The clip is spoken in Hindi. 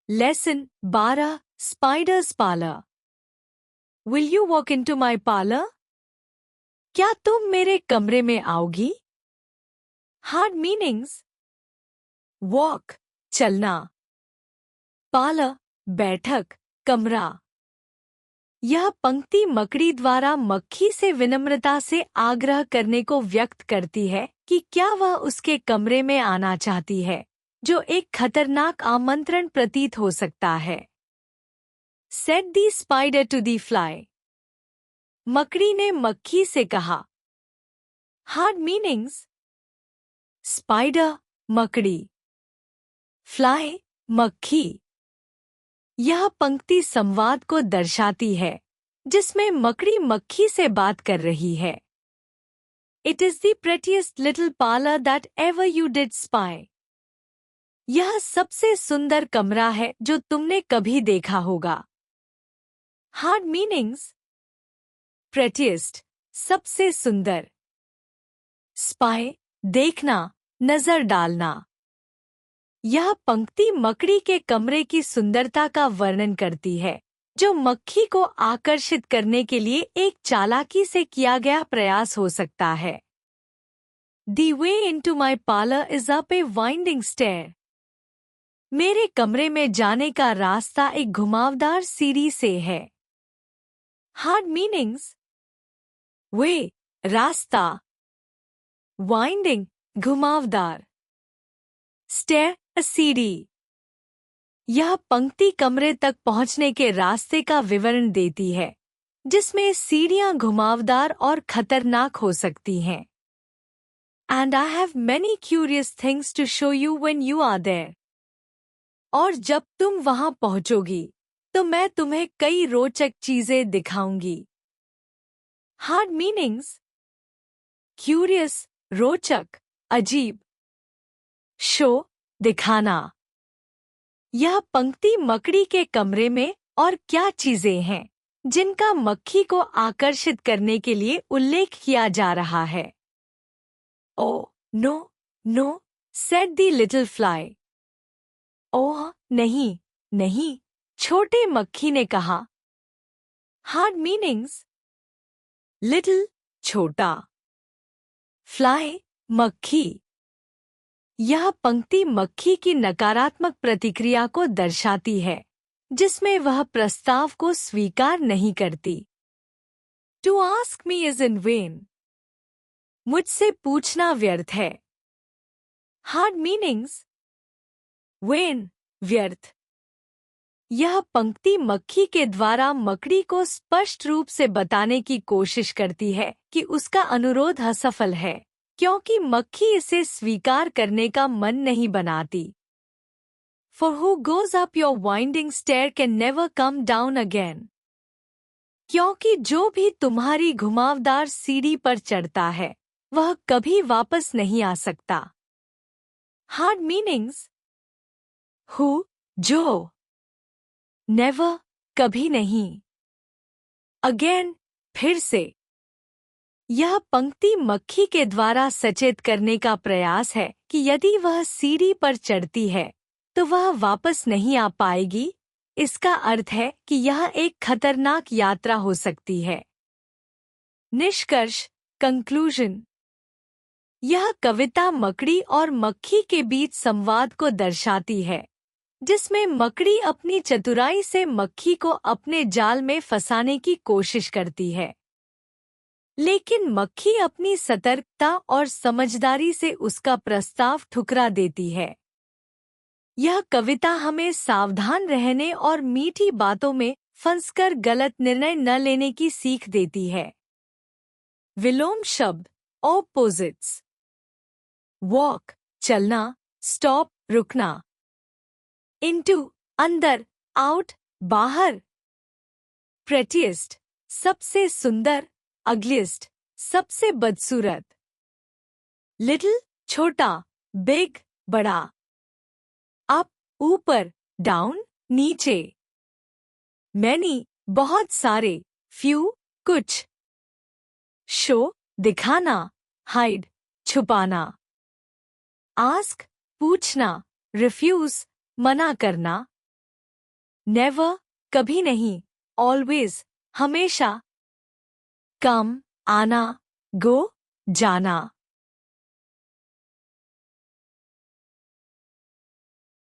Lesson 12 spiders parlour. Will you walk into my parlour? क्या तुम मेरे कमरे में आओगी? Hard meanings. वॉक चलना, पार्लर बैठक, कमरा। यह पंक्ति मकड़ी द्वारा मक्खी से विनम्रता से आग्रह करने को व्यक्त करती है कि क्या वह उसके कमरे में आना चाहती है, जो एक खतरनाक आमंत्रण प्रतीत हो सकता है। Said the spider to the fly. मकड़ी ने मक्खी से कहा। Hard meanings. स्पाइडर मकड़ी, फ्लाई मक्खी। यह पंक्ति संवाद को दर्शाती है जिसमें मकड़ी मक्खी से बात कर रही है। It is the prettiest little parlour that ever you did spy. यह सबसे सुंदर कमरा है जो तुमने कभी देखा होगा। Hard meanings. प्रेटिएस्ट सबसे सुंदर, स्पाई देखना, नजर डालना। यह पंक्ति मकड़ी के कमरे की सुंदरता का वर्णन करती है, जो मक्खी को आकर्षित करने के लिए एक चालाकी से किया गया प्रयास हो सकता है। The way into my parlor is up a winding stair. मेरे कमरे में जाने का रास्ता एक घुमावदार सीढ़ी से है। Hard meanings. वे रास्ता, वाइंडिंग घुमावदार, स्टेयर सीढ़ी। यह पंक्ति कमरे तक पहुंचने के रास्ते का विवरण देती है, जिसमें सीढ़ियां घुमावदार और खतरनाक हो सकती हैं। And I have many curious things to show you when you are there. और जब तुम वहां पहुंचोगी तो मैं तुम्हें कई रोचक चीजें दिखाऊंगी। Hard meanings. क्यूरियस रोचक, अजीब, शो दिखाना। यह पंक्ति मकड़ी के कमरे में और क्या चीजें हैं जिनका मक्खी को आकर्षित करने के लिए उल्लेख किया जा रहा है। ओह नो नो, सेड दी लिटिल फ्लाई। ओह नहीं नहीं, छोटे मक्खी ने कहा। Hard meanings. लिटिल छोटा, फ्लाई मक्खी। यह पंक्ति मक्खी की नकारात्मक प्रतिक्रिया को दर्शाती है, जिसमें वह प्रस्ताव को स्वीकार नहीं करती। To ask me is in vain. मुझसे पूछना व्यर्थ है। Hard meanings. वेन व्यर्थ। यह पंक्ति मक्खी के द्वारा मकड़ी को स्पष्ट रूप से बताने की कोशिश करती है कि उसका अनुरोध असफल है, क्योंकि मक्खी इसे स्वीकार करने का मन नहीं बनाती। For who goes up your winding stair can never come down again. क्योंकि जो भी तुम्हारी घुमावदार सीढ़ी पर चढ़ता है वह कभी वापस नहीं आ सकता। Hard meanings. हु जो, नेवर कभी नहीं, अगेन फिर से। यह पंक्ति मक्खी के द्वारा सचेत करने का प्रयास है कि यदि वह सीढ़ी पर चढ़ती है तो वह वापस नहीं आ पाएगी। इसका अर्थ है कि यह एक खतरनाक यात्रा हो सकती है। निष्कर्ष कंक्लूजन। यह कविता मकड़ी और मक्खी के बीच संवाद को दर्शाती है, जिसमें मकड़ी अपनी चतुराई से मक्खी को अपने जाल में फंसाने की कोशिश करती है, लेकिन मक्खी अपनी सतर्कता और समझदारी से उसका प्रस्ताव ठुकरा देती है। यह कविता हमें सावधान रहने और मीठी बातों में फंसकर गलत निर्णय न लेने की सीख देती है। विलोम शब्द ऑपोजिट्स। वॉक चलना, स्टॉप रुकना, इनटू अंदर, आउट बाहर, प्रेटिएस्ट सबसे सुंदर, अगलिस्ट सबसे बदसूरत, लिटिल छोटा, बिग बड़ा, अप ऊपर, डाउन नीचे, मैनी बहुत सारे, फ्यू कुछ, शो दिखाना, हाइड छुपाना, आस्क पूछना, रिफ्यूज मना करना, नेवर कभी नहीं, ऑलवेज हमेशा, कम आना, गो जाना।